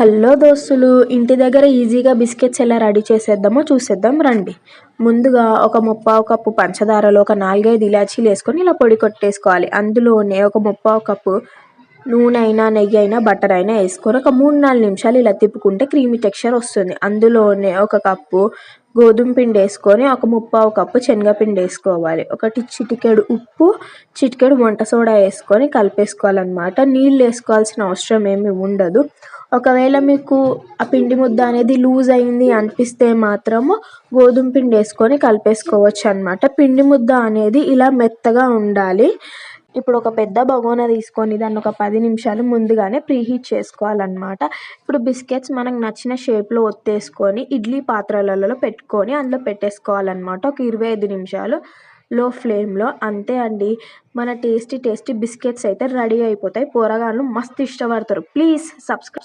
Hello దోస్తులు, ఇంటి దగ్గర ఈజీగా బిస్కెట్స్ ఎలా రెడీ చేసేద్దామో చూసేద్దాం రండి. ముందుగా ఒక ముప్పావు కప్పు పంచదారలో ఒక 4-5 ఇలాచీలు వేసుకొని ఇలా పొడి కొట్టేసుకోవాలి. అందులోనే ఒక ముప్పావు కప్పు నూనె అయినా నెయ్యి అయినా బటర్ అయినా వేసుకొని ఒక 3-4 నిమిషాలు ఇలా తిప్పుకుంటే క్రీమీ టెక్స్చర్ వస్తుంది. అందులోనే ఒక కప్పు గోధుమ పిండి వేసుకొని ఒక ముప్పావు కప్పు శనగపిండి వేసుకోవాలి. ఒకటి చిటికెడు ఉప్పు, చిటికెడు వంట సోడా వేసుకొని కలిపేసుకోవాలన్నమాట. నీళ్ళు వేసుకోవాల్సిన అవసరం ఏమి ఉండదు. ఒకవేళ మీకు ఆ పిండి ముద్ద అనేది లూజ్ అయింది అనిపిస్తే మాత్రము గోధుమ పిండి వేసుకొని కలిపేసుకోవచ్చు అన్నమాట. పిండి ముద్ద అనేది ఇలా మెత్తగా ఉండాలి. ఇప్పుడు ఒక పెద్ద బగోనా తీసుకొని దాన్ని ఒక 10 నిమిషాలు ముందుగానే ప్రీహీట్ చేసుకోవాలన్నమాట. ఇప్పుడు బిస్కెట్స్ మనకు నచ్చిన షేప్లో ఒత్తేసుకొని ఇడ్లీ పాత్రలలో పెట్టుకొని అందులో పెట్టేసుకోవాలన్నమాట. ఒక 25 నిమిషాలు లో ఫ్లేమ్లో. అంతే అండి, మన టేస్టీ బిస్కెట్స్ అయితే రెడీ అయిపోతాయి. పోరగాళ్ళు మస్తు ఇష్టపడతారు. Please subscribe.